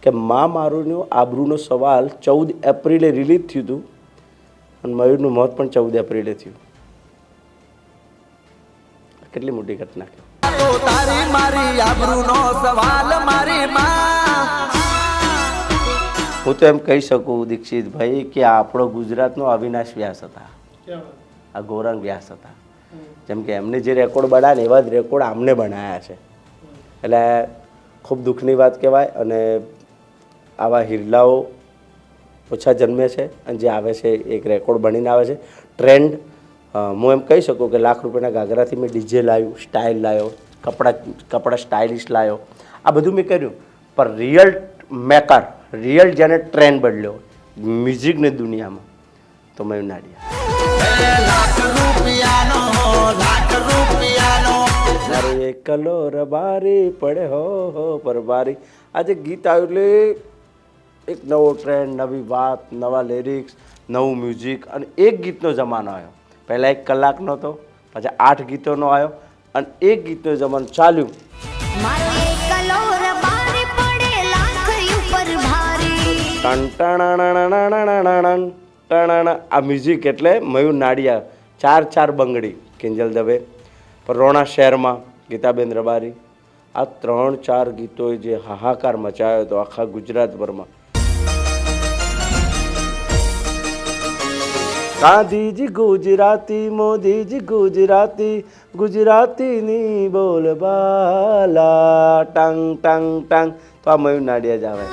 કે માં મારુંનો આબરૂનો સવાલ 14 એપ્રિલે રિલીઝ થયું હતું અને મયુરનું મોત પણ 14 એપ્રિલે થયું. કેટલી મોટી ઘટના કે તારી મારી આબરૂનો સવાલ મારી માં. હું તો એમ કહી શકું દીક્ષિતભાઈ કે આપણો ગુજરાતનો અવિનાશ વ્યાસ હતા, આ ગૌરાંગ વ્યાસ હતા. જેમ કે એમને જે રેકોર્ડ બનાવ્યા ને એવા જ રેકોર્ડ આમને બનાવ્યા છે. એટલે ખૂબ દુઃખની વાત કહેવાય. અને આવા હિરલાઓ ઓછા જન્મે છે અને જે આવે છે એક રેકોર્ડ બનીને આવે છે. ટ્રેન્ડ હું એમ કહી શકું કે લાખ રૂપિયાના ગાગરાથી મેં ડીજે લાવ્યું, સ્ટાઇલ લાવ્યો, કપડાં સ્ટાઇલિશ લાવ્યો, આ બધું મેં કર્યું. પણ રિયલ મેકર, રિયલ જેને ટ્રેન્ડ બદલ્યો મ્યુઝિકની દુનિયામાં તો મયુર નાડિયા. એકલો રબારી પડે હો પર બારી. આજે ગીત આવ્યું એટલે એક નવો ટ્રેન્ડ, નવી વાત, નવા લિરિક્સ, નવું મ્યુઝિક અને એક ગીતનો જમાનો આવ્યો. પહેલાં 1 કલાકનો હતો, પછી 8 ગીતોનો આવ્યો અને એક ગીતનો જમાનો ચાલ્યું. આ મ્યુઝિક એટલે મયુર નાડિયા. 4 બંગડી કિંજલ દવે, રોણા શહેરમાં ગીતાબેન રબારી. આ 3-4 ગીતોએ જે હાહાકાર મચાવ્યો હતો આખા ગુજરાતભરમાં. ગાંધીજી ગુજરાતી, મોદીજી ગુજરાતી, ગુજરાતીની બોલબાલા ટંગ ટંગ ટંગ. તો આ મયુર નાડિયા જ આવે.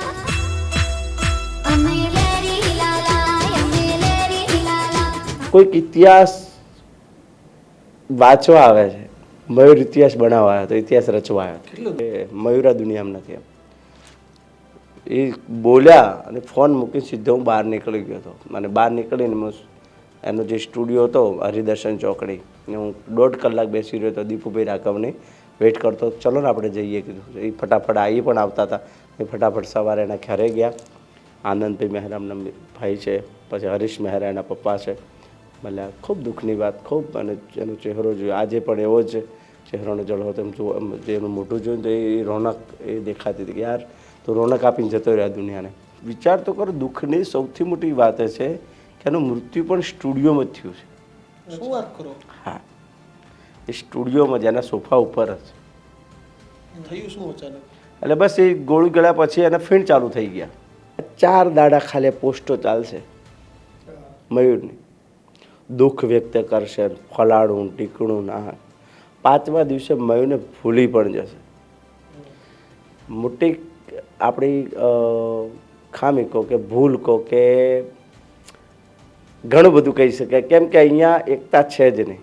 કોઈક ઇતિહાસ વાંચવા આવે છે, મયુર ઇતિહાસ બનાવવા આવ્યો તો ઇતિહાસ રચવા આવ્યો. મયુર આ દુનિયામાં નથી. એ બોલ્યા અને ફોન મૂકી સીધો હું બહાર નીકળી ગયો હતો. અને બહાર નીકળીને એનો જે સ્ટુડિયો હતો હરિદર્શન ચોકડી, હું 1.5 કલાક બેસી રહ્યો હતો. દીપુભાઈ રાઘવની વેઇટ કરતો, ચલો ને આપણે જઈએ કીધું. એ ફટાફટ આવી પણ આવતા હતા. એ ફટાફટ સવારે એના ઘરે ગયા. આનંદભાઈ મહેરામના ભાઈ છે, પછી હરીશ મહેરા એના પપ્પા છે. મળ્યા. ખૂબ દુઃખની વાત. ખૂબ. અને એનો ચહેરો જોયો આજે પણ એવો જ ચહેરોનો જળો હતો. એમ જો એનું મોઢું જોયું તો એ રોનક એ દેખાતી હતી કે યાર તો રોનક આપીને જતો રહ્યો દુનિયાને. વિચાર તો કરો, દુઃખની સૌથી મોટી વાત છે કે એનું મૃત્યુ પણ સ્ટુડિયોમાં જ થયું છે. શું વાત કરો? હા, એ સ્ટુડિયોમાં જ એના સોફા ઉપર જ થયું. શું અચાનક? એટલે બસ એ ગોળી ગળ્યા પછી એને ફીણ ચાલુ થઈ ગયા. 4 દાડા ખાલી પોસ્ટો ચાલશે મયુરની, દુઃખ વ્યક્ત કરશે, ફલાણું ટીકણું ના. 5મા દિવસે મયુરને ભૂલી પણ જશે. મોટી આપણી ખામી કહો કે ભૂલ કહો કે ઘણું બધું કહી શકાય. કેમ કે અહીંયા એકતા છે જ નહીં.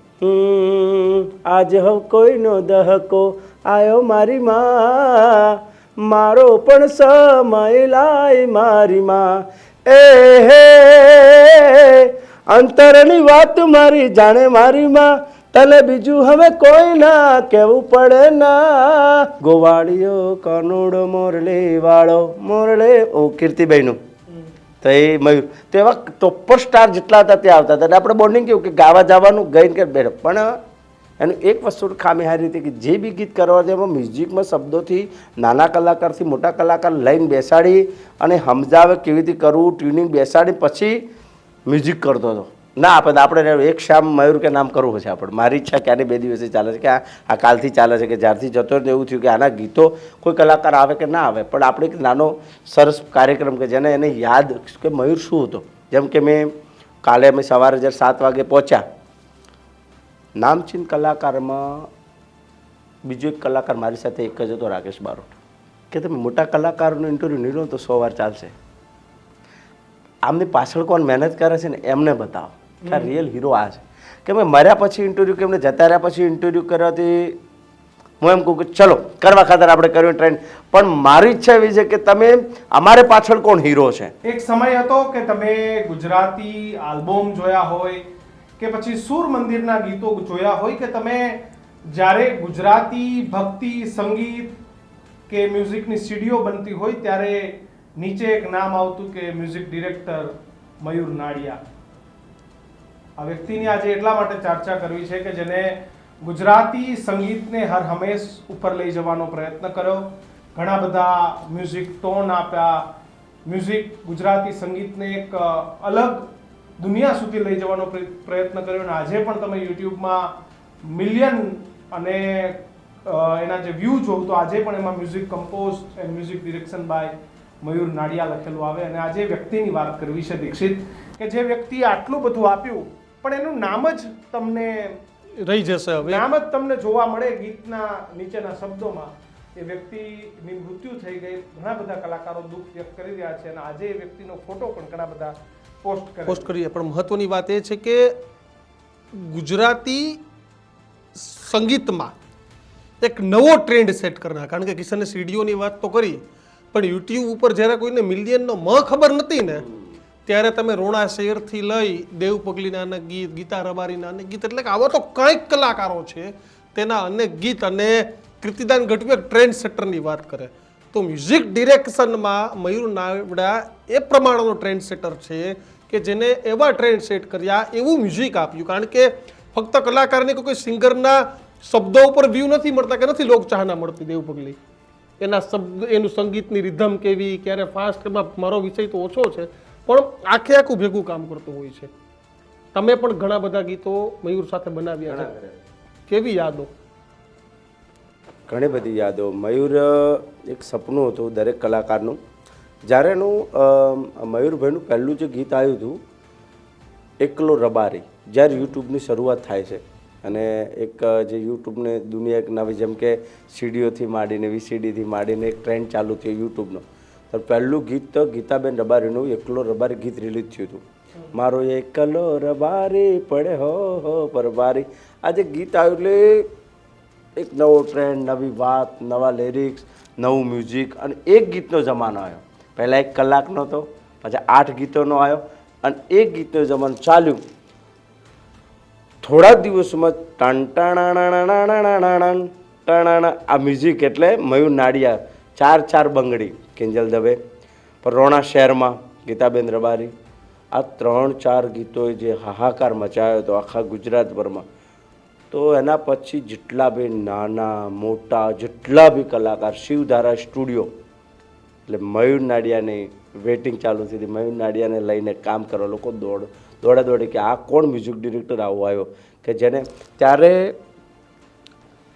આજ હવ કોઈનો દહકો આયો મારી માં, મારો પણ સમય લાય મારી માં. એ હે અંતરની વાત મારી જાણે મારી માં, તને બીજું હવે કોઈ ના કહેવું પડે ના. ગોવાળિયો કનોડો મોરલે વાળો મોરલે. ઓ કીર્તિભાઈનું તો એ મયુર તો એવા ટોપર સ્ટાર જેટલા હતા તે આવતા હતા. એટલે આપણે બોન્ડિંગ કેવું કે ગાવા જવાનું ગઈને કે બેઠ. પણ એનું એક વસ્તુ ખામી હારી હતી કે જે બી ગીત કરવા એમાં મ્યુઝિકમાં શબ્દોથી નાના કલાકારથી મોટા કલાકાર લઈને બેસાડી અને સમજાવે કેવી રીતે કરવું, ટ્યુનિંગ બેસાડી પછી મ્યુઝિક કરતો હતો. ના આપણે એક શામ મયુર કે નામ કરવું છે આપણે. મારી ઈચ્છા ક્યારે 2 દિવસે ચાલે છે કે આ કાલથી ચાલે છે કે જ્યારથી જતો રહ્યો એવું થયું કે આના ગીતો કોઈ કલાકાર આવે કે ના આવે પણ આપણે એક નાનો સરસ કાર્યક્રમ કે જેને એને યાદ કે મયુર શું હતો. જેમ કે મેં કાલે અમે સવારે જ્યારે 7 વાગે પહોંચ્યા, નામચીન કલાકારમાં બીજો એક કલાકાર મારી સાથે એક જ હતો, રાકેશ બારોટ. કે તમે મોટા કલાકારોનું ઇન્ટરવ્યૂ નહીં લો તો 100 વાર ચાલશે. આમની પાછળ કોણ મહેનત કરે છે ને એમને બતાવો કે આ રિયલ હીરો આ છે. કે મેં મર્યા પછી ઇન્ટરવ્યૂ કે એમને જતા રહ્યા પછી ઇન્ટરવ્યૂ કરવાથી હું એમ કહું કે ચલો કરવા ખાતર આપણે કર્યું ટ્રેન્ડ. પણ મારી ઈચ્છા એવી છે કે તમે અમારે પાછળ કોણ હીરો છે. એક સમય હતો કે તમે ગુજરાતી આલ્બમ જોયા હોય કે પછી સૂર મંદિરના ગીતો જોયા હોય કે તમે જ્યારે ગુજરાતી ભક્તિ સંગીત કે મ્યુઝિકની સીડીઓ બનતી હોય ત્યારે નીચે એક નામ આવતું કે મ્યુઝિક ડિરેક્ટર મયુર નાડિયા. આ વ્યક્તિની આજે એટલા માટે ચર્ચા કરવી છે કે જેને ગુજરાતી સંગીતને હર હંમેશ ઉપર લઈ જવાનો પ્રયત્ન કર્યો, ઘણા બધા મ્યુઝિક ટોન આપ્યા, મ્યુઝિક ગુજરાતી સંગીતને એક અલગ દુનિયા સુધી લઈ જવાનો પ્રયત્ન કર્યો, અને આજે પણ તમે યુટ્યુબમાં મિલિયન અને એના જે વ્યૂ જોઉં તો આજે પણ એમાં music compose and music direction by Mayur Nadiya લખેલું આવે. અને આજે વ્યક્તિની વાત કરવી છે દીક્ષિત, કે જે વ્યક્તિએ આટલું બધું આપ્યું પણ એનું નામ જ તમને રહી જશે હવે. નામ જ તમને જોવા મળે ગીતના નીચેના શબ્દોમાં. એ વ્યક્તિની મૃત્યુ થઈ ગઈ. ઘણા બધા કલાકારો દુઃખ વ્યક્ત કરી રહ્યા છે અને આજે એ વ્યક્તિનો ફોટો પણ ઘણા બધા પોસ્ટ કરીએ. પણ મહત્વની વાત એ છે કે ગુજરાતી સંગીતમાં એક નવો ટ્રેન્ડ સેટ કરનાર, કારણ કે કિશને સીડીઓની વાત તો કરી, પણ યુટ્યુબ ઉપર જ્યારે કોઈને મિલિયનનો ખબર નથી ને, ત્યારે તમે રોણા શેરથી લઈ દેવ પગલીના અનેક ગીત, ગીતા રબારીના અનેક ગીત, એટલે કે આવા તો કંઈક કલાકારો છે તેના અનેક ગીત, અને કીર્તિદાન ગઢવી ટ્રેન્ડ સેટરની વાત કરે તો મ્યુઝિક ડિરેક્શનમાં મયુર નાવડા એ પ્રમાણેનો ટ્રેન્ડ સેટર છે કે જેને એવા ટ્રેન્ડ સેટ કર્યા, એવું મ્યુઝિક આપ્યું. કારણ કે ફક્ત કલાકારની કોઈ સિંગરના શબ્દો ઉપર વ્યૂ નથી મળતા કે નથી લોકચાહના મળતી. દેવ પગલી એના શબ્દ, એનું સંગીતની રિધમ કેવી, ક્યારે ફાસ્ટ, એમાં મારો વિષય તો ઓછો છે, પણ આખે આખું ભેગું કામ કરતું હોય છે. તમે પણ ઘણા બધા ગીતો મયુર સાથે બનાવ્યા છે, કેવી યાદો? ઘણી બધી યાદો. મયુર એક સપનું હતું દરેક કલાકારનું. જ્યારે એનું મયુરભાઈનું પહેલું જે ગીત આવ્યું હતું એકલો રબારી, જ્યારે યુટ્યુબની શરૂઆત થાય છે અને એક જે યુટ્યુબને દુનિયા એક નવી, જેમ કે સીડીઓથી માંડીને VCDથી માંડીને એક ટ્રેન્ડ ચાલુ થયો યુટ્યુબનો, તો પહેલું ગીત તો ગીતાબેન રબારીનું એકલો રબારી ગીત રિલીઝ થયું હતું. મારો એકલો રબારી પડે હો પર બારી. આ જે ગીત આવ્યું એટલે એક નવો ટ્રેન્ડ, નવી વાત, નવા લિરિક્સ, નવું મ્યુઝિક, અને એક ગીતનો જમાનો આવ્યો. પહેલાં 1 કલાકનો હતો, પછી 8 ગીતોનો આવ્યો, અને એક ગીતનો જમાનો ચાલ્યું. થોડા દિવસોમાં ટણ આ મ્યુઝિક એટલે મયુર નાડિયા, 4 બંગડી કિંજલ દવે, પણ રોણા શહેરમાં ગીતાબેન રબારી, આ 3-4 ગીતોએ જે હાહાકાર મચાવ્યો હતો આખા ગુજરાતભરમાં. તો એના પછી જેટલા બી નાના મોટા જેટલા બી કલાકાર, શિવધારા સ્ટુડિયો એટલે મયુર નાડિયાની વેટિંગ ચાલુ થઈ હતી. મયુર નાડિયાને લઈને કામ કરવા લોકો દોડે કે આ કોણ મ્યુઝિક ડિરેક્ટર આવો આવ્યો કે જેને, ત્યારે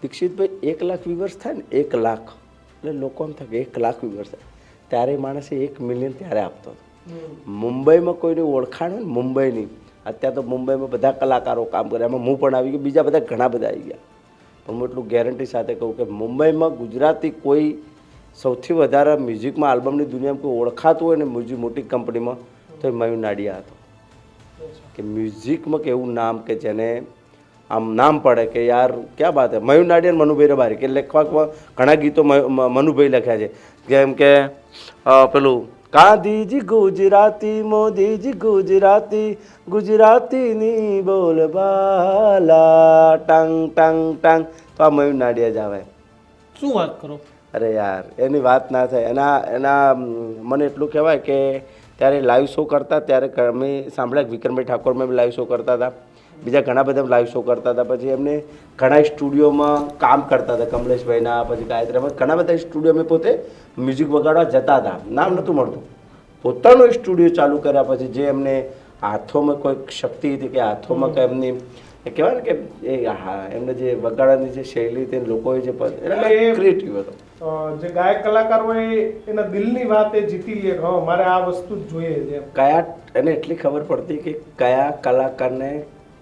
દીક્ષિતભાઈ 1 લાખ વ્યુઅર્સ થાય ને, 1 લાખ એટલે લોકો એમ થાય કે 1 લાખ વ્યુઅર્સ થાય, ત્યારે માણસે 1 મિલિયન ત્યારે આપતો હતો. મુંબઈમાં કોઈને ઓળખાણ હોય ને, મુંબઈની, અત્યારે તો મુંબઈમાં બધા કલાકારો કામ કરે, એમાં હું પણ આવી ગયો, બીજા બધા ઘણા બધા આવી ગયા, પણ હું એટલું ગેરંટી સાથે કહું કે મુંબઈમાં ગુજરાતી કોઈ સૌથી વધારે મ્યુઝિકમાં આલ્બમની દુનિયામાં કોઈ ઓળખાતું હોય ને મ્યુઝિક મોટી કંપનીમાં, તો એ મયુર નાડિયા હતો. કે મ્યુઝિકમાં કે એવું નામ કે જેને આમ નામ પડે કે યાર ક્યાં વાત હે. મયુર નાડિયા, મનુભાઈ રબારી, કે લેખવામાં ઘણા ગીતો મનુભાઈ લખ્યા છે, જેમ કે પેલું ગાંધીજી ગુજરાતી, મોદીજી ગુજરાતી, ગુજરાતીની બોલબાલા ટંગ ટંગ ટંગ, તો આ મયુર નાડિયા જ આવે. શું વાત કરો? અરે યાર એની વાત ના થાય. એના મને એટલું કહેવાય કે ત્યારે લાઈવ શો કરતા, ત્યારે અમે સાંભળ્યા વિક્રમભાઈ ઠાકોરમાં બી લાઈવ શો કરતા હતા, બીજા ઘણા બધા લાઈવ શો કરતા હતા. પછી એમને ઘણા સ્ટુડિયોમાં કામ કરતા હતા, કમલેશભાઈના, પછી ગાયત્રીમાં ઘણા બધા સ્ટુડિયો અમે પોતે મ્યુઝિક વગાડવા જતા હતા, નામ નહોતું મળતું. પોતાનો સ્ટુડિયો ચાલુ કર્યા પછી જે એમને હાથોમાં કોઈક શક્તિ હતી કે હાથોમાં કે એમની કહેવાય ને કે એ એમને જે વગાડવાની જે શૈલી હતી, લોકોએ જે ક્રિએટિવ હતો. જે ગાયક કલાકાર હોય એના દિલની વાત એ જીતી લે, હા મારે આ વસ્તુ જ જોઈએ છે. કયા એને એટલી ખબર પડતી કે કયા કલાકારને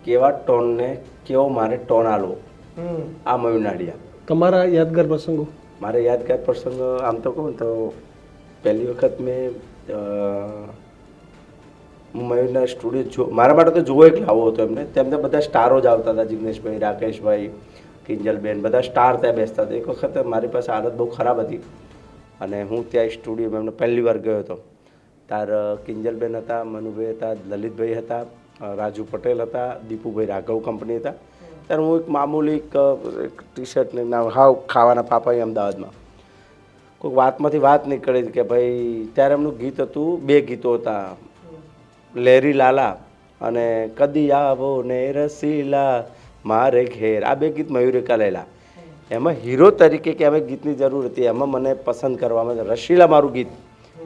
કેવા ટોનને કેવો મારે ટોન આલવો. આ મયુર નાડિયા. તમારા યાદગાર પ્રસંગો? મારે યાદગાર પ્રસંગ આમ તો કહું તો પહેલી વખત મેં મયુરના સ્ટુડિયો મારા માટે તો જોવો એક લાવો હતો એમને. તેમને બધા સ્ટારો જ આવતા હતા, જિગ્નેશભાઈ, રાકેશભાઈ, કિંજલબેન, બધા સ્ટાર ત્યાં બેસતા હતા. એક વખત મારી પાસે હાલત બહુ ખરાબ હતી અને હું ત્યાં સ્ટુડિયોમાં એમને પહેલી વાર ગયો હતો. તાર કિંજલબેન હતા, મનુભાઈ હતા, લલિતભાઈ હતા, રાજુ પટેલ હતા, દીપુભાઈ રાઘવ કંપની હતા. ત્યારે હું એક મામૂલી એક ટી શર્ટને ના હાવ ખાવાના પાપા અમદાવાદમાં કોઈક વાતમાંથી વાત નીકળી કે ભાઈ, ત્યારે એમનું ગીત હતું, 2 ગીતો હતા, લેરી લાલા અને કદી આવો ને રસીલા મારે ઘેર. આ 2 ગીત મયુરે કરેલા. એમાં હીરો તરીકે કે અમે ગીતની જરૂર હતી, એમાં મને પસંદ કરવામાં રશીલા મારું ગીત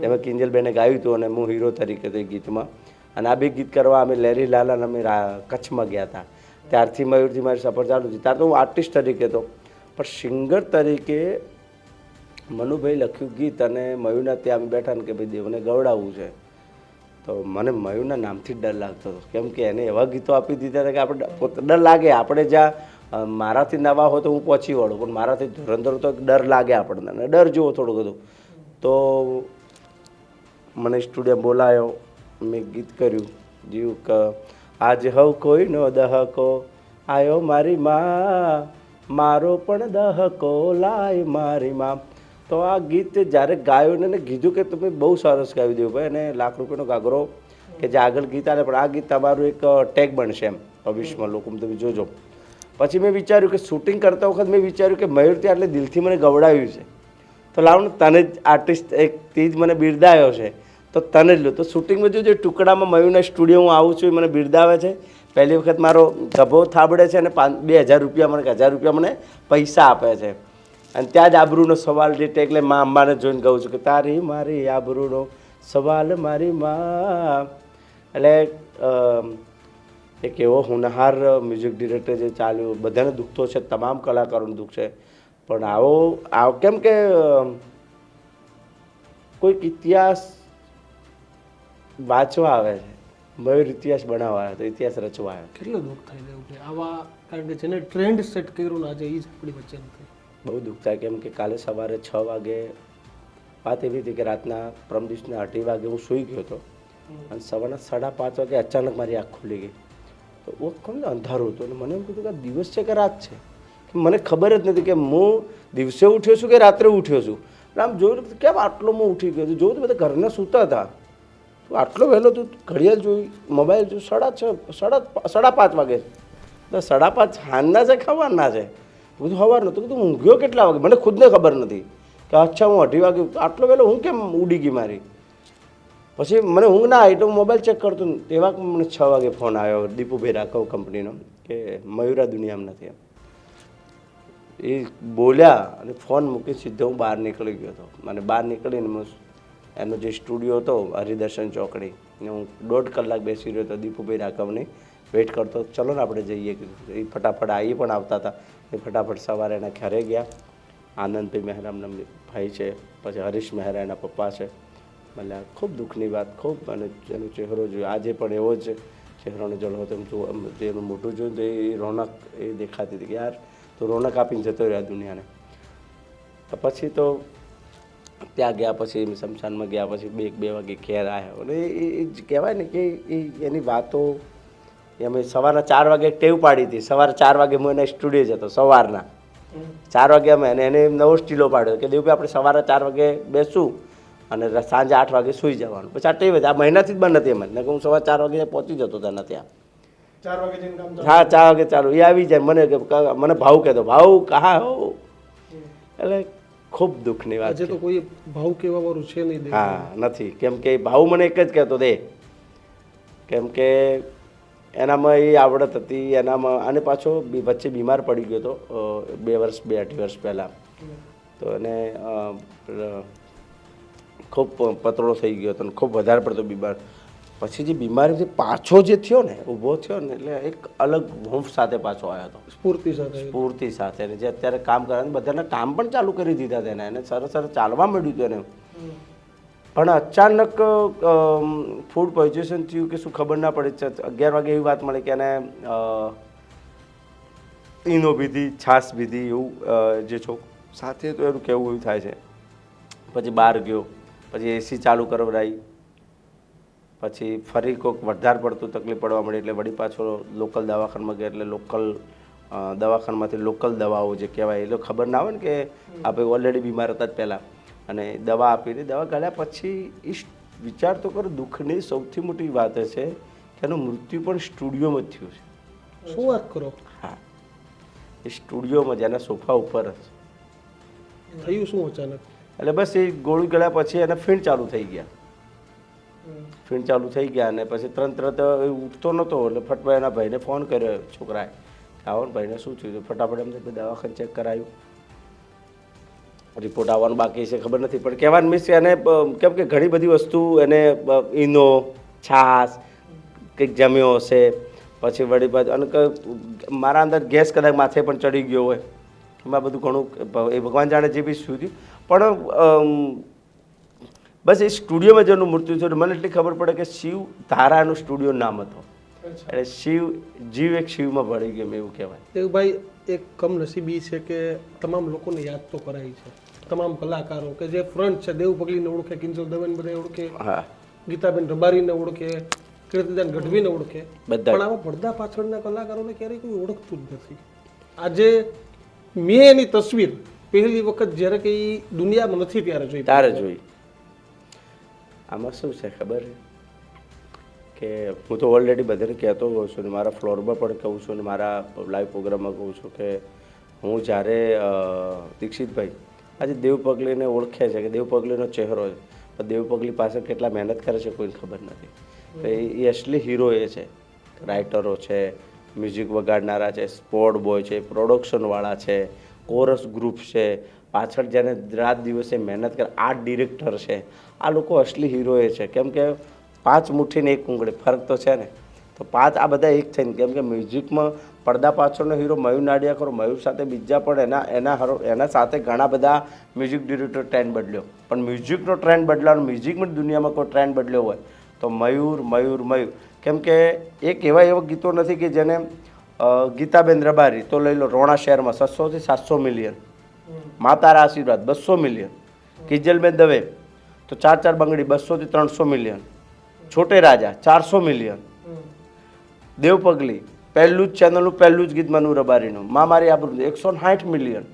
એમાં કિંજલબેને ગાયું હતું અને હું હીરો તરીકે હતો એ ગીતમાં. અને આ બી ગીત કરવા અમે લેરી લાલ અને અમે કચ્છમાં ગયા હતા. ત્યારથી મયુરથી મારી સફર ચાલુ હતી. ત્યારે તો હું આર્ટિસ્ટ તરીકે હતો, પણ સિંગર તરીકે મનુભાઈ લખ્યું ગીત અને મયુરના ત્યાં અમે બેઠા ને કે ભાઈ દેવને ગવડાવવું છે. તો મને મયુરના નામથી જ ડર લાગતો હતો, કેમ કે એને એવા ગીતો આપી દીધા હતા કે આપણે ડર લાગે. આપણે જ્યાં મારાથી નવા હોય તો હું પહોંચી વળું, પણ મારાથી ધુરંધર તો ડર લાગે આપણને, અને ડર જેવો થોડું બધું. તો મને સ્ટુડિયો બોલાયો, મેં ગીત કર્યું જીવ કે આજ હવ કોઈનો દહકો આયો મારી માં, મારો પણ દહકો લાય મારી માં. તો આ ગીત જ્યારે ગાયું ને કીધું કે તમે બહુ સરસ ગાવી દેવું ભાઈ, અને લાખ રૂપિયાનો ગાગરો કે જે આગળ ગીત આવે, પણ આ ગીત તમારું એક ટેગ બનશે એમ ભવિષ્યમાં, લોકો તમે જોજો. પછી મેં વિચાર્યું કે શૂટિંગ કરતા વખત મેં વિચાર્યું કે મયુરથી આટલે દિલથી મને ગવડાવ્યું છે, તો લાવ ને તને જ આર્ટિસ્ટ એક તે જ મને બિરદાવ્યો છે તો તને જ લો. તો શૂટિંગમાં જો ટુકડામાં મયુરના સ્ટુડિયો હું આવું છું, એ મને બિરદાવે છે. પહેલી વખત મારો ગભો થાબડે છે અને 2,000 રૂપિયા મને 1,000 રૂપિયા મને પૈસા આપે છે. અને ત્યાં જ આબરૂનો સવાલ રીતે એટલે મા અંબાને જોઈને કહું છું કે તારી મારી આબરૂનો સવાલ મારી માં. એટલે એક એવો હોનહાર મ્યુઝિક ડિરેક્ટર જે ચાલ્યો, બધાને દુઃખ તો છે, તમામ કલાકારોને દુઃખ છે, પણ આવો કેમ કે કોઈક ઇતિહાસ વાંચવા આવે છે, મયુર ઇતિહાસ બનાવવા આવ્યો તો ઇતિહાસ રચવા આવ્યો. કેટલું દુઃખ થાય છે એવું કે આવા, કારણ કે જેને ટ્રેન્ડ સેટ કર્યું ને આજે એ જ આપણી વચ્ચે નથી. બહુ દુઃખ થાય, કેમ કે કાલે સવારે 6 વાગે વાત એવી હતી કે રાતના પરમ દિવસના 8 વાગે હું સૂઈ ગયો હતો અને સવારના 5:30 વાગે અચાનક મારી આંખ ખુલી ગઈ. તો ઓ કોણ અંધારું હતું અને મને એમ કીધું કે દિવસ છે કે રાત છે, મને ખબર જ નથી કે હું દિવસે ઉઠ્યો છું કે રાત્રે ઉઠ્યો છું. આમ જોયું કેમ આટલો હું ઉઠી ગયો છું, જોયું તો બધા ઘરના સૂતા હતા, તું આટલો વહેલો તું ઘડિયાળ જોઈ, મોબાઈલ જોઈ, 5:30 વાગે. તો 5:30 હાંજના છે ખવારના છે, બધું સવારનું. તો કીધું ઊંઘ્યો કેટલા વાગે મને ખુદને ખબર નથી કે અચ્છા હું 2:30 વાગે, આટલો વહેલો હું કેમ ઉડી ગઈ મારી. પછી મને ઊંઘ ના આવી તો હું મોબાઈલ ચેક કરતો ને તેવા મને 6 વાગે ફોન આવ્યો દીપુભાઈ રાઘવ કંપનીનો કે મયુરા દુનિયામાં નથી. એ બોલ્યા અને ફોન મૂકી સીધો હું બહાર નીકળી ગયો હતો. અને બહાર નીકળીને એનો જે સ્ટુડિયો હતો હરિદર્શન ચોકડી, હું 1.5 કલાક બેસી રહ્યો હતો દીપુભાઈ રાઘવની વેઇટ કરતો. ચલો ને આપણે જઈએ, એ ફટાફટ એ પણ આવતા હતા. એ ફટાફટ સવારે એના ઘરે ગયા. આનંદભાઈ મહેરા એમના ભાઈ છે, પછી હરીશ મહેરા એના પપ્પા છે. એટલે ખૂબ દુઃખની વાત, ખૂબ. અને એનો ચહેરો જોયો આજે પણ એવો જ ચહેરાનો જળો હતો. એનું મોઢું જોયું તો એ રોનક એ દેખાતી હતી કે યાર તો રોનક આપીને જતો રહ્યો દુનિયાને. પછી તો ત્યાં ગયા, પછી શમશાનમાં ગયા, પછી 2 વાગે ઘેર આવ્યો. અને એ જ કહેવાય ને કે એની વાતો અમે સવારના 4 વાગે ટેવ પાડી હતી. સવારે 4 વાગે હું એના સ્ટુડિયો જતો, સવારના 4 વાગે અમે એને નવો સ્ટીલો પાડ્યો કે દેવભાઈ આપણે સવારે 4 વાગે બેસું અને સાંજે 8 વાગે સૂઈ જવાનું. પછી આ ટેવ આ મહિનાથી જ બંધ હતી એમ, હું સવારે 4 વાગે પહોંચી જતો હતો એના ત્યાં. 4 વાગે જઈને કામ ચાલુ? હા 4 વાગે ચાલુ. એ આવી જાય મને ભાવ કહેતો, ભાવ કહા હો. એટલે ખૂબ દુઃખની વાત આજે તો કોઈ ભાવ કહેવા વાળું છે નહીં. હા નથી, કેમ કે ભાવ મને એક જ કહેતો દે, કેમ કે એનામાં એ આવડત હતી એનામાં. અને પાછો વચ્ચે બીમાર પડી ગયો હતો 2-2.5 વર્ષ પહેલાં. તો એને ખૂબ પતળો થઈ ગયો હતો અને ખૂબ વધારે પડતો બીમાર. પછી જે બીમારીથી પાછો જે થયો ને, ઊભો થયો ને, એટલે એક અલગ હુંફ સાથે પાછો આવ્યો હતો, સ્ફૂર્તિ સાથે. અને જે અત્યારે કામ કરે બધાને કામ પણ ચાલુ કરી દીધા હતા એને સરસ સરસ ચાલવા માંડ્યું હતું એને. પણ અચાનક ફૂડ પોઈઝન થયું કે શું ખબર ના પડી. 11 વાગે એવી વાત મળી કે એને ઈનો પીધી, છાશ પીધી, એવું જે છોક સાથે તો એનું કહેવું એવું થાય છે. પછી બહાર ગયો, પછી એસી ચાલુ કરાવડાવી, પછી ફરી કોઈક વધારે પડતું તકલીફ પડવા મળી એટલે વળી પાછો લોકલ દવાખાનામાં ગયા. એટલે લોકલ દવાખાનામાંથી લોકલ દવાઓ જે કહેવાય એટલે ખબર ના હોય ને કે આપણે ઓલરેડી બીમાર હતા જ પહેલાં, અને દવા આપીને દવા ગાળ્યા. પછી એ વિચાર તો કરો, દુઃખની સૌથી મોટી વાત છે કે એનું મૃત્યુ પણ સ્ટુડિયોમાં જ થયું છે. શું વાત કરો? હા, એ સ્ટુડિયોમાં જ એના સોફા ઉપર જ થયું. શું અચાનક? એટલે બસ એ ગોળી ગળ્યા પછી એને ફીણ ચાલુ થઈ ગયા. અને પછી તરત ઉઠતો નહોતો. એટલે ફટવા એના ભાઈને ફોન કર્યો છોકરાએ, આવો ને ભાઈને શું થયું? ફટાફટ એમ દવાખાને ચેક કરાયું. રિપોર્ટ આવવાનો બાકી છે ખબર નથી, પણ કહેવાનું મીન્સ એને કેમ કે ઘણી બધી વસ્તુ એને ઈનો છાશ કંઈક જમ્યો હશે, પછી વળી પાછું અને મારા અંદર ગેસ કદાચ માથે પણ ચડી ગયો હોય, એમાં બધું ઘણું એ ભગવાન જાણે જે બી શું થયું. પણ બસ એ સ્ટુડિયોમાં જેનું મૃત્યુ થયું મને એટલી ખબર પડે કે શિવ ધારાનું સ્ટુડિયો નામ હતો, એટલે જીવ એક શિવમાં ભળી ગયો એવું કહેવાય. દેવભાઈ એક કમનસીબી છે કે તમામ લોકોને યાદ તો કરાય છે, તમામ કલાકારો કે જે ફ્રન્ટ છે, દેવ પગલીને ઓળખે, કિંજલ દવેને બધા ઓળખે, હા, ગીતાબેન રબારીને ઓળખે, કીર્તિદાન ગઢવીને ઓળખે, બધા. પણ આવા પડદા પાછળના કલાકારોને ક્યારેય કોઈ ઓળખતું જ નથી. આજે મેં એની તસવીર પહેલી વખત જ્યારે કે ઈ દુનિયામાં નથી ત્યારે જોઈ. તારે જોઈ. આમાં શું છે ખબર છે કે હું તો ઓલરેડી બધાને કહેતો હોઉં છું ને મારા ફ્લોરમાં પણ કહું છું ને મારા લાઈવ પ્રોગ્રામમાં કહું છું કે હું જ્યારે દીક્ષિતભાઈ આજે દેવ પગલીને ઓળખે છે કે દેવ પગલીનો ચહેરો છે, પણ દેવ પગલી પાસે કેટલા મહેનત કરે છે કોઈને ખબર નથી. તો એ અસલી હીરો એ છે, રાઇટરો છે, મ્યુઝિક વગાડનારા છે, સ્પોર્ટ બોય છે, પ્રોડક્શનવાળા છે, કોરસ ગ્રુપ છે, પાછળ જેને રાત દિવસે મહેનત કરે, આર્ટ ડિરેક્ટર છે, આ લોકો અસલી હીરો એ છે. કેમ કે 5 મુઠ્ઠીને 1 ઉંગળી ફરક તો છે ને, તો 5 આ બધા એક થઈને, કેમ કે મ્યુઝિકમાં પડદા પાછળનો હીરો મયુર નાડિયાકર, મયુર સાથે બીજા પણ એના સાથે ઘણા બધા મ્યુઝિક ડિરેક્ટર ટ્રેન્ડ બદલ્યો, પણ મ્યુઝિકનો ટ્રેન્ડ બદલાનો, મ્યુઝિકની દુનિયામાં કોઈ ટ્રેન્ડ બદલ્યો હોય તો મયુર. કેમ કે એક એવા ગીતો નથી કે જેને ગીતાબેન રબારી તો લઈ લો, રોણા શહેરમાં 600 થી 700 મિલિયન, માતારા આશીર્વાદ 200 મિલિયન, કિંજલબેન દવે તો 4 બંગડી 200 થી 300 મિલિયન, છોટે રાજા 400 મિલિયન, દેવ પગલી પહેલું જ ચેનલનું પહેલું જ ગીત મનુ રબારીનું, મા મારી આબરૂ 160 મિલિયન,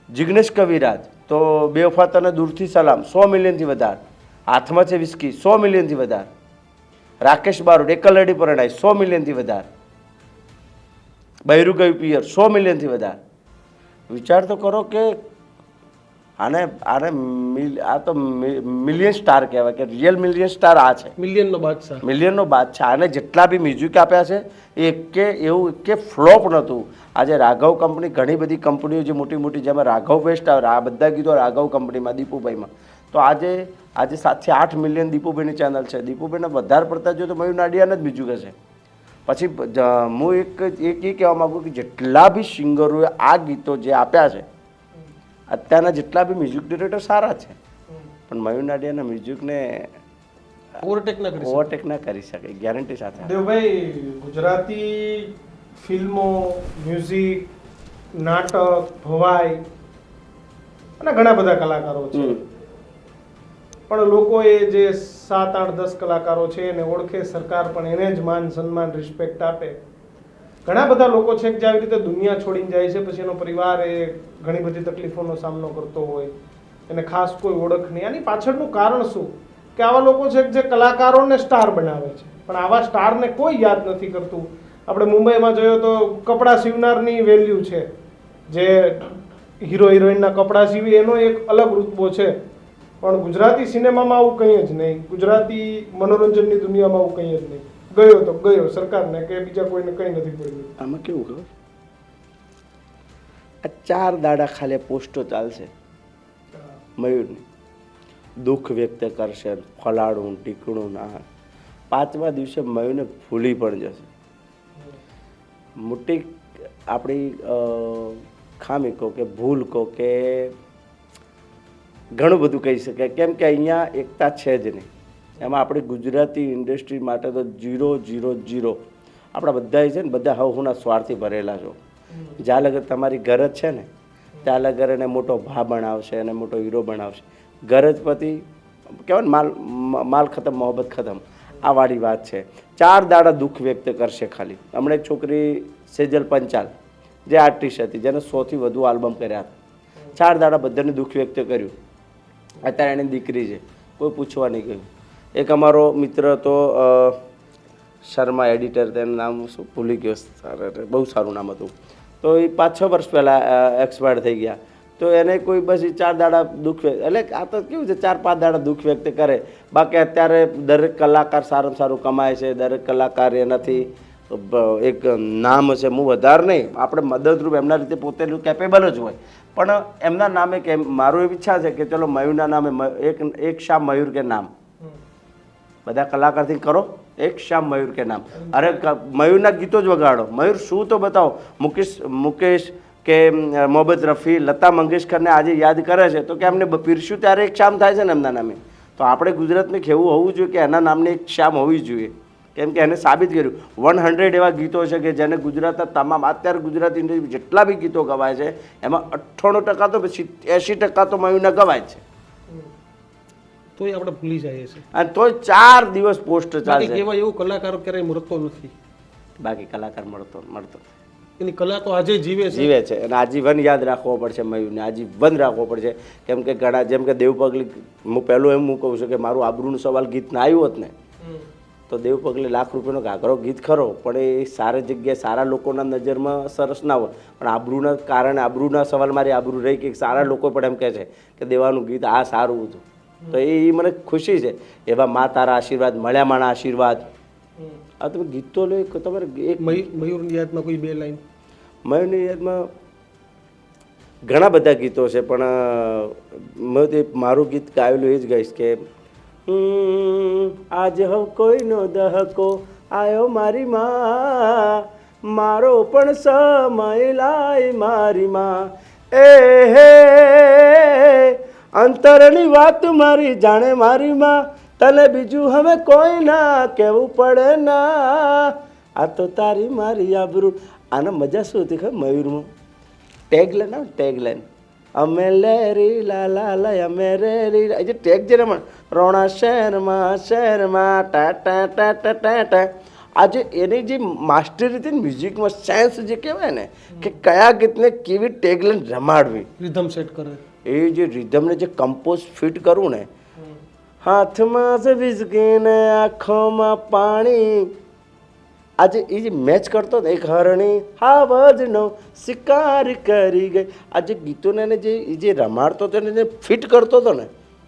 જિગ્નેશ કવિરાજ તો બેવફા તને દૂરથી સલામ 100 મિલિયનથી વધારે, હાથમાં છે વિસ્કી 100 મિલિયનથી વધારે, રાકેશ બારોટ એકલડી પરણાઈ 100 મિલિયનથી વધારે, બૈરું ગયું પિયર 100 મિલિયનથી વધારે. વિચાર તો કરો કે આને આ તો મિલિયન સ્ટાર કહેવાય કે રિયલ મિલિયન સ્ટાર આ છે, મિલિયનનો બાદશાહ, મિલિયનનો બાદશાહ. આને જેટલા બી મ્યુઝિક આપ્યા છે એ એવું કે ફ્લોપ નહોતું. આજે રાઘવ કંપની, ઘણી બધી કંપનીઓ જે મોટી મોટી, જેમાં રાઘવ બેસ્ટ આવે, આ બધા ગીતો રાઘવ કંપનીમાં, દીપુભાઈમાં, તો આજે 7 થી 8 મિલિયન દીપુભાઈની ચેનલ છે. દીપુભાઈને વધારે પડતા જો તો મયુર નાડિયાને જ બીજું કહેશે. પછી હું એક એ કહેવા માગું કે જેટલા બી સિંગરોએ આ ગીતો જે આપ્યા છે, અત્યારના જેટલા બી મ્યુઝિક ડિરેક્ટર સારા છે, પણ મયુર નાડિયાના મ્યુઝિકને ઓવરટેક ના કરી શકે ગેરંટી સાથે. દેવભાઈ, ગુજરાતી ફિલ્મો, મ્યુઝિક, નાટક, ભવાઈ અને ઘણા બધા કલાકારો છે, પણ લોકોએ જે 7, 8, 10 કલાકારો છે એને ઓળખે, સરકાર પણ એને જ માન સન્માન રિસ્પેક્ટ આપે. ઘણા બધા લોકો છે કે જે આવી રીતે દુનિયા છોડીને જાય છે, પછી એનો પરિવાર એ ઘણી બધી તકલીફોનો સામનો કરતો હોય, એને ખાસ કોઈ ઓળખ નહીં. આની પાછળનું કારણ શું કે આવા લોકો છે જે કલાકારોને સ્ટાર બનાવે છે, પણ આવા સ્ટારને કોઈ યાદ નથી કરતું. આપણે મુંબઈમાં જોયો તો કપડાં સીવનારની વેલ્યુ છે, જે હીરો હિરોઈનના કપડાં સીવી એનો એક અલગ રૂતબો છે, પણ ગુજરાતી સિનેમામાં આવું કંઈ જ નહીં, ગુજરાતી મનોરંજનની દુનિયામાં આવું કંઈ જ નહીં. ગયો તો ગયો, સરકારને કે બીજા કોઈને કંઈ નથી પડ્યું. આમાં કેવું ખબર, આ 4 દાડા ખાલી પોસ્ટો ચાલશે મયુરની, દુઃખ વ્યક્ત કરશે, ફલાડું ટીકણું ના, 5મા દિવસે મયુરને ભૂલી પણ જશે. મોટી આપણી ખામી કહો કે ભૂલ કહો કે ઘણું બધું કહી શકાય. કેમ કે અહીંયા એકતા છે જ નહીં. એમાં આપણી ગુજરાતી ઇન્ડસ્ટ્રી માટે તો 0-0-0 આપણા બધા છે ને, બધા હવના સ્વાર્થી ભરેલા છો. જ્યાં લગર તમારી ગરજ છે ને ત્યાં લગર એને મોટો ભા બનાવશે, એને મોટો હીરો બનાવશે. ગરજપતિ કહેવાય ને, માલ ખતમ મોહબ્બત ખતમ, આ વાળી વાત છે. 4 દાડા દુઃખ વ્યક્ત કરશે ખાલી. હમણાં એક છોકરી સેજલ પંચાલ જે આર્ટિસ્ટ હતી, જેને 100થી વધુ આલ્બમ કર્યા હતા, 4 દાડા બધાને દુઃખ વ્યક્ત કર્યું. અત્યારે એની દીકરી છે, કોઈ પૂછવા નહીં ગયું. એક અમારો મિત્ર હતો શર્મા એડિટર, તેનું નામ શું ભૂલી ગયો, બહુ સારું નામ હતું, તો એ 5-6 વર્ષ પહેલાં એક્સપાયર થઈ ગયા. તો એને કોઈ બસ 4 દાડા દુઃખ વ્યક્ત, એટલે આ તો કેવું છે 4-5 દાડા દુઃખ વ્યક્ત કરે. બાકી અત્યારે દરેક કલાકાર સારામાં સારું કમાય છે, દરેક કલાકાર એનાથી એક નામ હશે, હું વધારે નહીં, આપણે મદદરૂપ એમના રીતે પોતે કેપેબલ જ હોય, પણ એમના નામે કે મારું એવી ઈચ્છા છે કે ચલો મયુરના નામે એક શામ મયુર કે નામ, બધા કલાકારથી કરો એક શામ મયુર કે નામ. અરે મયુરના ગીતો જ વગાડો, મયુર શું તો બતાવો. મુકેશ કે મોહમ્મદ રફી, લતા મંગેશકરને આજે યાદ કરે છે તો કે એમને પીરસ્યું ત્યારે એક શામ થાય છે ને એમના નામે. તો આપણે ગુજરાતમાં કેવું હોવું જોઈએ કે એના નામની એક શામ હોવી જોઈએ, કેમ કે એને સાબિત કર્યું. 100 એવા ગીતો છે કે જેને ગુજરાતના તમામ અત્યારે ગુજરાતી ઇન્ડસ્ટ્રી જેટલા બી ગીતો ગવાય છે એમાં 98% તો પછી 80% તો મયુરના ગવાય છે. તોય આપણે ભૂલી જઈએ છીએ. અને તોય 4 દિવસ પોસ્ટ બાકી ચાલશે. કેવા એવું કલાકાર ક્યારેય મળતો નથી. બાકી કલાકાર મળતો એની કલા તો આજે જીવે છે. જીવે છે અને આજીવન યાદ રાખવો પડશે મયુરને, આજીવન રાખવો પડશે. કેમ કે ઘણા જેમ કે દેવ પગલી, હું પહેલું એમ કહું છું કે મારું આબરૂનું સવાલ ગીત ના આવ્યું હોત ને તો દેવ પગલે લાખ રૂપિયાનો ઘાઘરો ગીત ખરો, પણ એ સારી જગ્યાએ સારા લોકોના નજરમાં સરસ ના હોય, પણ આબરૂના કારણે આબરૂના સવાલ મારી આબરૂ રહી કે સારા લોકો પણ એમ કહે છે કે દેવાનું ગીત આ સારું હતું. તો એ મને ખુશી છે. એવા મા તારા આશીર્વાદ, મળ્યા માણા આશીર્વાદ, આ તમે ગીત તો લો. તમારે એક મયુરની યાદમાં કોઈ 2 લાઈન? મયુરની યાદમાં ઘણા બધા ગીતો છે, પણ મારું ગીત ગાયેલું એ જ ગાઈશ કે આજ હવ કોઈનો દહકો આયો મારી માં, મારો પણ સમય લાય મારી માં, એ હે અંતરની વાત મારી જાણે મારી માં, તને બીજું હવે કોઈ ના કહેવું પડે ના, આ તો તારી મારી આબરૂ. આના મજા શું હતી ખબર મયુરમાં? ટેગ લાઈન આવે, ટેગ લાઈન, અમે લેરી લા લા લા અમે રેરી, જે ટેગ છે ને રોણા શહેરમાં ટા ટા ટા ટા ટા ટા, આજે એની જે માસ્ટરી હતી ને મ્યુઝિકમાં, સેન્સ જે કહેવાય ને કે કયા ગીતને કેવી ટેગ લાઈન રમાડવી, રિધમ સેટ કરે, એ જે રિધમને જે કમ્પોઝ ફિટ કરવું ને, હાથમાં જ વિઝગીને આંખોમાં પાણી, આજે એ જે મેચ કરતો ને એક હરણી હાવજનો શિકાર કરી ગઈ, આજે ગીતોને જે રમાડતો હતો ને જે ફિટ કરતો હતો ને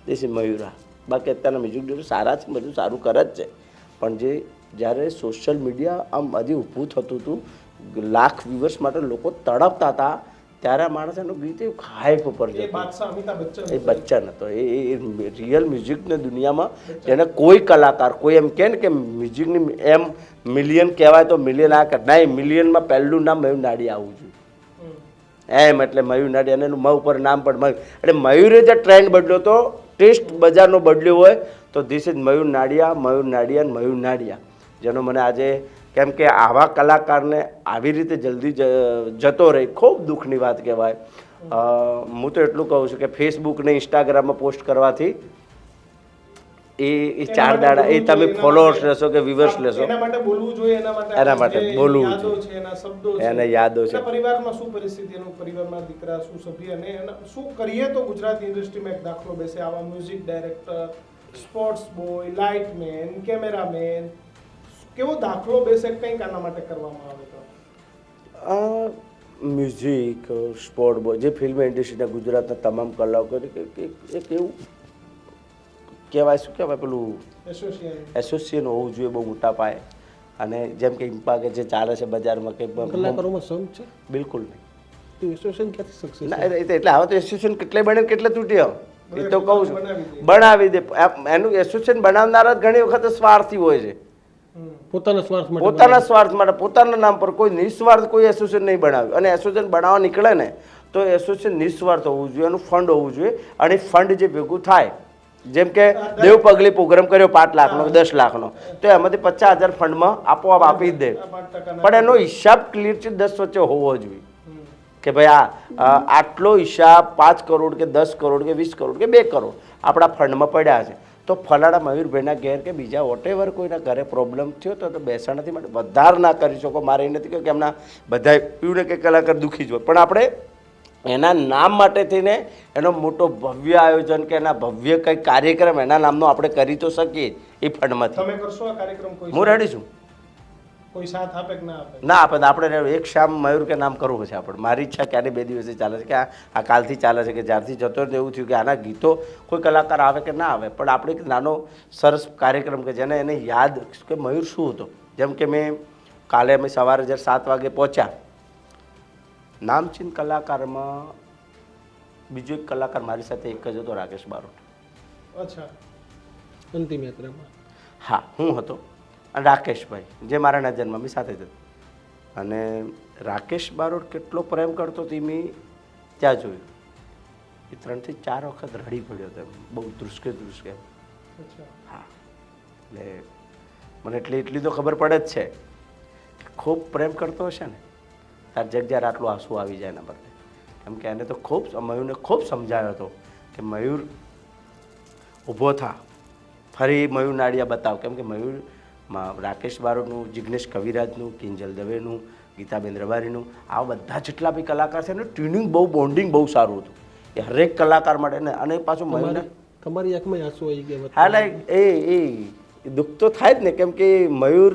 દેશી મયુરા. બાકી અત્યારના મ્યુઝિક ડિરેક્ટર સારા છે, બધું સારું કરે જ છે, પણ જે જ્યારે સોશિયલ મીડિયા આમ હજી ઊભું થતું હતું, લાખ વ્યુઅર્સ માટે લોકો તડપતા હતા, ત્યારે આ માણસ એનું ગીત એવું હાઈપ ઉપર જતું. એ બચ્ચન હતો, એ રિયલ મ્યુઝિકની દુનિયામાં જેને કોઈ કલાકાર કોઈ એમ કહે ને કે મ્યુઝિકની એમ મિલિયન કહેવાય તો મિલિયન આ કર નહીં, મિલિયનમાં પહેલું નામ મયુર નાડિયા આવવું જોઈએ એમ. એટલે મયુર નાડિયા એનું મ ઉપર નામ પણ મયુર, એટલે મયુરે જે ટ્રેન્ડ બદલ્યો તો ટેસ્ટ બજારનો બદલ્યો હોય તો ધીસ ઇઝ મયુર નાડિયા, મયુર નાડિયા અને મયુર નાડિયા, જેનો મને આજે કેમ કે આવા કલાકારને આવી રીતે જલ્દી જતો રહે ખૂબ દુઃખની વાત કહેવાય. હું તો એટલું કહું છું કે ફેસબુક ને ઇન્સ્ટાગ્રામમાં પોસ્ટ કરવાથી એ 4 દાડા એ તમે ફોલોઅર્સ લેશો કે વ્યુઅર્સ લેશો, એના માટે બોલવું જોઈએ, એના માટે બોલવું યાદો જોઈએ, છે, એના શબ્દો છે, એને યાદો છે. એના પરિવારમાં શું પરિસ્થિતિ, એનું પરિવારમાં દીકરા શું સભ્ય, અને શું કરીએ તો ગુજરાતી ઇન્ડસ્ટ્રીમાં એક દાખલો બેસે. આવા music director, sports boy, lightman, cameraman, કેવો દાખલો બેસે, કંઈક આના માટે કરવામાં આવે તો? આ મ્યુઝિક સ્પોર્ટ બોય જે ફિલ્મ ઇન્ડસ્ટ્રીના ગુજરાતના તમામ કલાકારો એક એવું કહેવાય, શું કહેવાય, પેલું એસોસિએશન હોવું જોઈએ બહુ મોટા પાયે. અને જેમ કે ઇમ્પા કે જે ચાલે છે બજારમાં કે કલાકારોમાં સંઘ છે? બિલકુલ નહીં. તો એસોસિએશન ક્યાંથી સક્સેસ? ના એટલે હવે તો એસોસિએશન કેટલે બને કેટલે તૂટી, એ તો કહું છું બનાવી દે. એનું એસોસિએશન બનાવનારા ઘણી વખત સ્વાર્થી હોય છે, પોતાના સ્વાર્થ માટે, પોતાના સ્વાર્થ માટે, પોતાના નામ પર. કોઈ નિસ્વાર્થ કોઈ એસોસિએશન નહીં બનાવ્યું. અને એસોસિએશન બનાવવા નીકળે ને તો એસોસિએશન નિસ્વાર્થ હોવું જોઈએ, એનું ફંડ હોવું જોઈએ, અને ફંડ જે ભેગું થાય, જેમ કે દેવ પગલી પ્રોગ્રામ કર્યો 5 લાખનો 10 લાખનો, તો એમાંથી 50,000 ફંડમાં આપોઆપ આપી જ દે, પણ એનો હિસાબ ક્લિયર છે 10 વચ્ચે હોવો જોઈએ કે ભાઈ આટલો હિસાબ 5 કરોડ કે 10 કરોડ કે 20 કરોડ કે 2 કરોડ આપણા ફંડમાં પડ્યા છે, તો ફલાણા મયુરભાઈના ઘેર કે બીજા વોટેવર કોઈના ઘરે પ્રોબ્લેમ થયો તો બેસા નથી, માટે વધાર ના કરી શકો. મારે એ નથી કે એમના બધા પીવડે કે કલાકાર દુઃખી જ હોય, પણ આપણે એના નામ માટે થઈને એનો મોટો ભવ્ય આયોજન કે એના ભવ્ય કંઈક કાર્યક્રમ એના નામનો આપણે કરી તો શકીએ એ ફંડમાંથી. તમે કરશો આ કાર્યક્રમ? હું રેડી છું. કોઈ સાથ આપે કે ના આપે? ના આપે. આપણે એક શામ મયુર કે નામ કરવું છે આપણે. મારી ઈચ્છા ક્યારે 2 દિવસે ચાલે છે કે આ કાલથી ચાલે છે કે જ્યારથી જતો ને એવું થયું કે આના ગીતો કોઈ કલાકાર આવે કે ના આવે, પણ આપણે એક નાનો સરસ કાર્યક્રમ કે જેને એને યાદ કે મયુર શું હતો. જેમ કે મેં કાલે અમે સવારે જ્યારે 7 વાગે પહોંચ્યા, નામચીન કલાકારમાં બીજો એક કલાકાર મારી સાથે એક જ હતો, રાકેશ બારોટ. અચ્છા, અંતિમ યાત્રામાં. હા, હું હતો અને રાકેશભાઈ જે મારા નજરમાં મેં સાથે જ હતો. અને રાકેશ બારોટ કેટલો પ્રેમ કરતો હતી મેં ત્યાં જોયું. એ 3 થી 4 વખત રડી પડ્યો હતો, બહુ ધ્રુસકે. હા, એટલે મને એટલી તો ખબર પડે જ છે કે ખૂબ પ્રેમ કરતો હશે ને તાર જગ્યાએ આટલું આંસુ આવી જાય એના બદલે. કેમ કે એને તો મયુરને ખૂબ સમજાયો હતો કે મયુર ઊભો થા, ફરી મયુર નાડિયા બતાવ. કેમ કે મયુર રાકેશ બારોટનું, જિગ્નેશ કવિરાજનું, કિંજલ દવેનું, ગીતાબેન રબારીનું, આ બધા જેટલા બી કલાકાર છે એનું ટ્યુનિંગ બહુ, બોન્ડિંગ બહુ સારું હતું. એ હરેક કલાકાર માટે ને. અને પાછું મયુરને તમારી આંખમાં આંસુ આવી ગયા? હા, લાઈક એ દુઃખ તો થાય જ ને. કેમ કે મયુર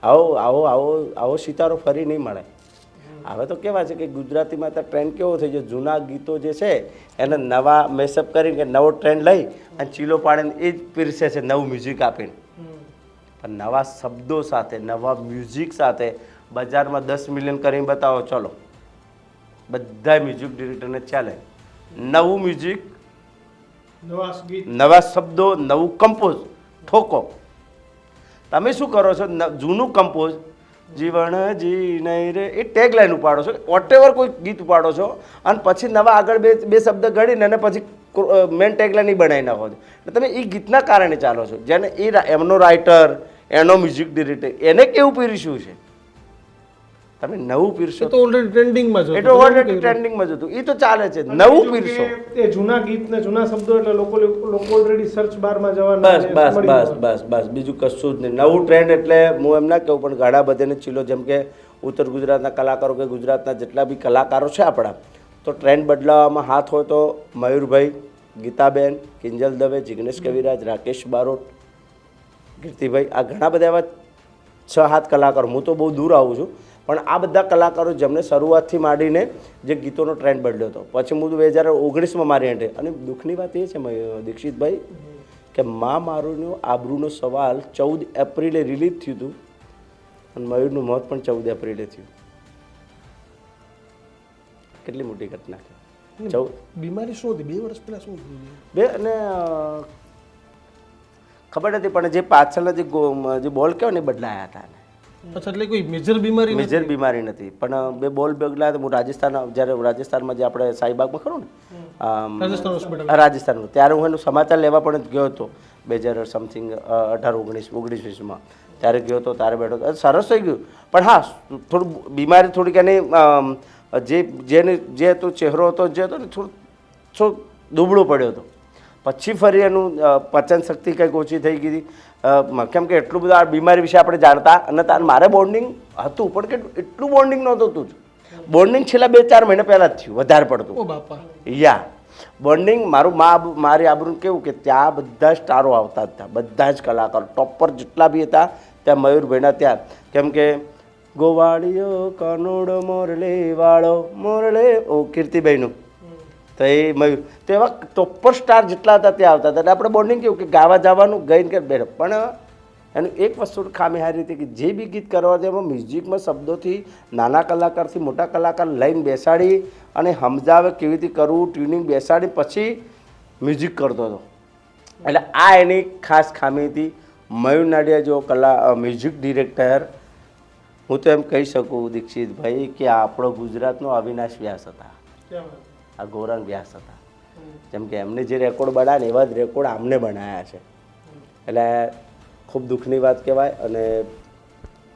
આવો સિતારો ફરી નહીં મળે. હવે તો કેવા છે કે ગુજરાતીમાં તો ટ્રેન્ડ કેવો થઈ ગયો, જૂના ગીતો જે છે એને નવા મેસઅપ કરીને નવો ટ્રેન્ડ લઈ અને ચીલો પાડીને એ જ પીરસે છે, નવું મ્યુઝિક આપીને. પણ નવા શબ્દો સાથે, નવા મ્યુઝિક સાથે બજારમાં 10 મિલિયન કરીને બતાવો, ચલો બધા મ્યુઝિક ડિરેક્ટરને ચાલે. નવું મ્યુઝિક, નવા શબ્દો, નવું કમ્પોઝ ઠોકો. તમે શું કરો છો? જૂનું કમ્પોઝ, જીવન જી નહીં રે, એ ટેગ લાઈન ઉપાડો છો, વોટેવર કોઈ ગીત ઉપાડો છો અને પછી નવા આગળ બે શબ્દ ગળીને અને પછી મેન ટેગ લાઈન બનાવી નાખો છો. એટલે તમે એ ગીતના કારણે ચાલો છો. જેને એમનો રાઇટર, એનો મ્યુઝિક ડિરેક્ટર, એને કેવું પીરસ્યું છે, તમે નવું પીરશો તો ઓલરેડી ટ્રેન્ડિંગમાં જ હતું. એટલે ઓલરેડી ટ્રેન્ડિંગમાં જ હતું, એ તો ચાલે છે. નવું પીરશો, એ જૂના ગીત ને જૂના શબ્દો એટલે લોકો ઓલરેડી સર્ચ બારમાં જવાના. બસ બીજું કશું જ નહીં. નવું ટ્રેન્ડ એટલે હું એમ ના કહું, પણ ઘણા બધાને ચીલો, જેમ કે ઉત્તર ગુજરાતના કલાકારો કે ગુજરાતના જેટલા બી કલાકારો છે આપણા, તો ટ્રેન્ડ બદલાવવામાં હાથ હોય તો મયુરભાઈ, ગીતાબેન, કિંજલ દવે, જિગ્નેશ કવિરાજ, રાકેશ બારોટ, કીર્તિભાઈ, આ ઘણા બધા એવા 6-7 કલાકારો. હું તો બહુ દૂર આવું છું, પણ આ બધા કલાકારો જેમને શરૂઆતથી માંડીને જે ગીતોનો ટ્રેન્ડ બદલ્યો હતો. પછી હું 2019માં મારી એન્ટ્રી. અને દુઃખની વાત એ છે દીક્ષિતભાઈ કે માં મારુંનો આબરૂનો સવાલ 14 એપ્રિલે રિલીઝ થયું હતું અને મયુરનું મોત પણ 14 એપ્રિલે થયું. કેટલી મોટી ઘટના છે. બીમારી શું હતી? 2 વર્ષ પહેલા શું થયું? અને ખબર નથી, પણ જે પાછળના જે બોલ કહેવાય ને બદલાયા હતા. અચ્છા, એટલે કોઈ મેજર બીમારી? મેજર બીમારી નથી, પણ 2 બોલ બદલાયા. હું રાજસ્થાનમાં જે આપણે સાઈબાગમાં ખરું ને રાજસ્થાનમાં, ત્યારે હું એનું સમાચાર લેવા પણ ગયો હતો 2000 સમથિંગ 18-19-20માં. ત્યારે ગયો હતો, ત્યારે બેઠો હતો, સરસ થઈ ગયું. પણ હા, થોડું બીમારી થોડીક એની જે હતો ચહેરો હતો, જે હતો ને થોડું દુબળો પડ્યો હતો. પછી ફરી એનું પચન શક્તિ કંઈક ઓછી થઈ ગઈ. કેમ કે એટલું બધું આ બીમારી વિશે આપણે જાણતા અને મારે બોન્ડિંગ હતું, પણ કે એટલું બોન્ડિંગ નહોતું તું. બોન્ડિંગ છેલ્લા 2-4 મહિના પહેલાં જ થયું, વધારે પડતું. ઓ બાપા. યા બોન્ડિંગ મારી આબરૂ કેવું કે ત્યાં બધા સ્ટારો આવતા હતા, બધા જ કલાકારો ટોપર જેટલા બી હતા ત્યાં મયુરભાઈના ત્યાં. કેમ કે ગોવાળીઓ કનોડ મોરલે વાળો મોરલે, ઓ કીર્તિભાઈનું, તો એ મયુર, તો એવા ટોપર સ્ટાર જેટલા હતા ત્યાં આવતા હતા. એટલે આપણે બોન્ડિંગ કેવું કે ગાવા જવાનું ગઈને કે બેઠો. પણ એનું એક વસ્તુ ખામી હારી હતી કે જે બી ગીત કરવા હતા એમાં મ્યુઝિકમાં શબ્દોથી નાના કલાકારથી મોટા કલાકાર લઈને બેસાડી અને સમજાવે કેવી રીતે કરવું, ટ્યુનિંગ બેસાડી પછી મ્યુઝિક કરતો હતો. એટલે આ એની ખાસ ખામી હતી. મયુર નાડિયા જો મ્યુઝિક ડિરેક્ટર, હું તો એમ કહી શકું દીક્ષિતભાઈ કે આપણો ગુજરાતનો અવિનાશ વ્યાસ હતા, આ ગૌરાંગ વ્યાસ હતા. જેમ કે એમને જે રેકોર્ડ બનાવ્યા ને એવા જ રેકોર્ડ આમને બનાવ્યા છે. એટલે ખૂબ દુઃખની વાત કહેવાય. અને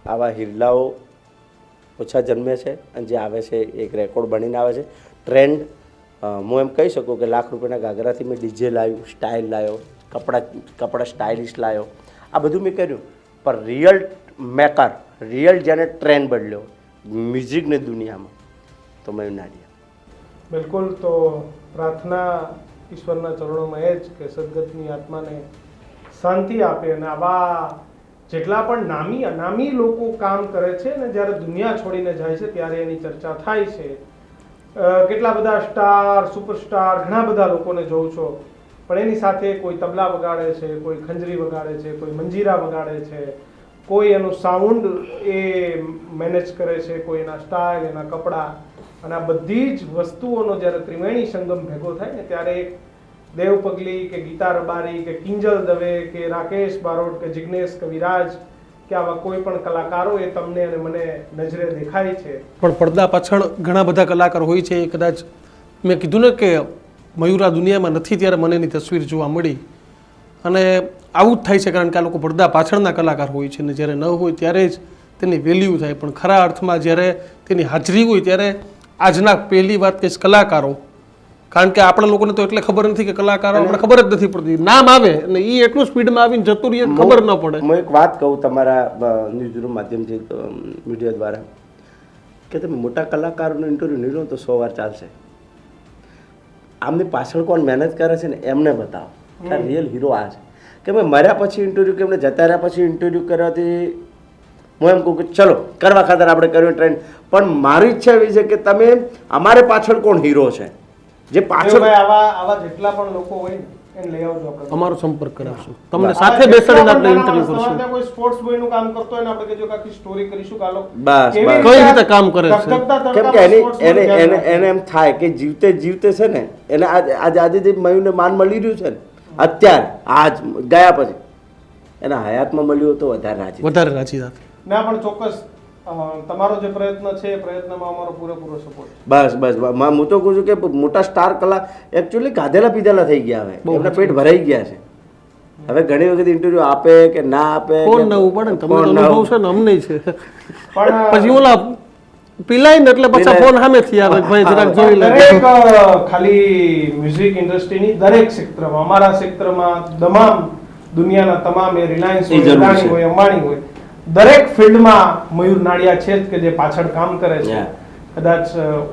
આવા હિરલાઓ ઓછા જન્મે છે અને જે આવે છે એક રેકોર્ડ બનીને આવે છે. ટ્રેન્ડ હું એમ કહી શકું કે લાખ રૂપિયાના ગાગરાથી મેં ડીજે લાવ્યું, સ્ટાઇલ લાવ્યો, કપડાં સ્ટાઇલિશ લાવ્યો, આ બધું મેં કર્યું. પણ રિયલ મેકર, રિયલ જેને ટ્રેન્ડ બદલ્યો મ્યુઝિકની દુનિયામાં તો મયુર નાડિયા. બિલકુલ. તો પ્રાર્થના ઈશ્વરના ચરણોમાં એ જ કે સદગતની આત્માને શાંતિ આપે. અને આવા જેટલા પણ નામી અનામી લોકો કામ કરે છે ને જ્યારે દુનિયા છોડીને જાય છે ત્યારે એની ચર્ચા થાય છે. કેટલા બધા સ્ટાર, સુપરસ્ટાર, ઘણા બધા લોકોને જોઉં છો, પણ એની સાથે કોઈ તબલા વગાડે છે, કોઈ ખંજરી વગાડે છે, કોઈ મંજીરા વગાડે છે, કોઈ એનું સાઉન્ડ એ મેનેજ કરે છે, કોઈ એના સ્ટાઇલ, એના કપડાં, અને આ બધી જ વસ્તુઓનો જ્યારે ત્રિવેણી સંગમ ભેગો થાય ને ત્યારે એક દેવ પગલી કે ગીતા રબારી કે કિંજલ દવે કે રાકેશ બારોટ કે જિગ્નેશ કવિરાજ કે આવા કોઈ પણ કલાકારો એ તમને અને મને નજરે દેખાય છે. પણ પડદા પાછળ ઘણા બધા કલાકાર હોય છે. એ કદાચ મેં કીધું ને કે મયુરા દુનિયામાં નથી ત્યારે મને એની તસવીર જોવા મળી, અને આવું જ થાય છે કારણ કે આ લોકો પડદા પાછળના કલાકાર હોય છે, ને જ્યારે ન હોય ત્યારે જ તેની વેલ્યુ થાય. પણ ખરા અર્થમાં જ્યારે તેની હાજરી હોય ત્યારે આજના પહેલી વાત કે કલાકારો, કારણ કે આપણા લોકોને તો એટલે ખબર નથી કે કલાકારો આપણે ખબર જ નથી પડતી. નામ આવે અને એ એટલું સ્પીડમાં આવીને જતું રહે ખબર ન પડે. હું એક વાત કહું તમારા ન્યૂઝરૂમ માધ્યમથી, મીડિયા દ્વારા, કે તમે મોટા કલાકારોનો ઇન્ટરવ્યૂ નહીં લો તો 100 વાર ચાલશે. આમની પાછળ કોણ મહેનત કરે છે ને એમને બતાવો કે આ રિયલ હીરો આ છે. કે મેં મર્યા પછી ઇન્ટરવ્યૂ, કે એમને જતા રહ્યા પછી ઇન્ટરવ્યૂ કરવાથી હું એમ કહું કે ચલો કરવા ખાતર આપણે કર્યું ટ્રેન્ડ, પણ મારી ઈચ્છા એવી છે કે તમે અમારે પાછળ કોણ હીરો છે, જે પાછળ આવા જેટલા પણ લોકો હોય ને એને લઈ આવજો. આપણે અમારો સંપર્ક કરાવશું, તમને સાથે બેસાડીને આપણે ઇન્ટરવ્યુ કરશું. કોઈ સ્પોર્ટ્સ બોય નું કામ કરતો હોય ને આપણે કહેજો કે આખી સ્ટોરી કરીશું કાલો બસ કઈ રીતે કામ કરે છે. કેમ કે એને એમ થાય કે જીવતે જીવતે છે ને એને આજે જે મયુરને માન મળી રહ્યું છે ને અત્યારે આજ ગયા પછી એના હયાતમાં મળ્યું તો વધારે રાજી થાય. ના પણ ચોક્કસ તમારો જે પ્રયત્ન છે એ પ્રયત્નમાં અમારો પૂરેપૂરો સપોર્ટ. બસ હું તો કહું છું કે મોટા સ્ટાર કલા એકચ્યુઅલી ગાધેલા પીધેલા થઈ ગયા, હવે એમના પેટ ભરાઈ ગયા છે. હવે ઘણી વખત ઇન્ટરવ્યુ આપે કે ના આપે, કોણ નવું પડે ને તમને અનુભવ છે ને અમને છે. પણ પછી ઓલા પીલાય ને એટલે પછી ફોન સામેથી આવે ભાઈ જરાક જોઈ લે. દરેક ખાલી મ્યુઝિક ઇન્ડસ્ટ્રીની દરેક ક્ષેત્રમાં, અમારા ક્ષેત્રમાં તમામ દુનિયાના તમામ, એ રિલાયન્સ હોય, અદાણી હોય, અંબાણી હોય, દરેક ફિલ્ડમાં મયુર નાડિયા છે જ કે જે પાછળ કામ કરે છે. કદાચ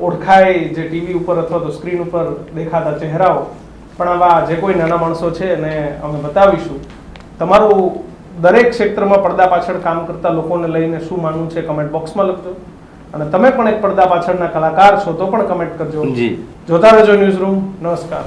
ઓળખાય જે ટીવી ઉપર અથવા તો સ્ક્રીન ઉપર દેખાતા ચહેરાઓ, પણ આવા જે કોઈ નાના માણસો છે એને અમે બતાવીશું. તમારું દરેક ક્ષેત્રમાં પડદા પાછળ કામ કરતા લોકોને લઈને શું માનવું છે કમેન્ટ બોક્સમાં લખજો, અને તમે પણ એક પડદા પાછળના કલાકાર છો તો પણ કમેન્ટ કરજો. જોતા રહેજો ન્યૂઝરૂમ. નમસ્કાર.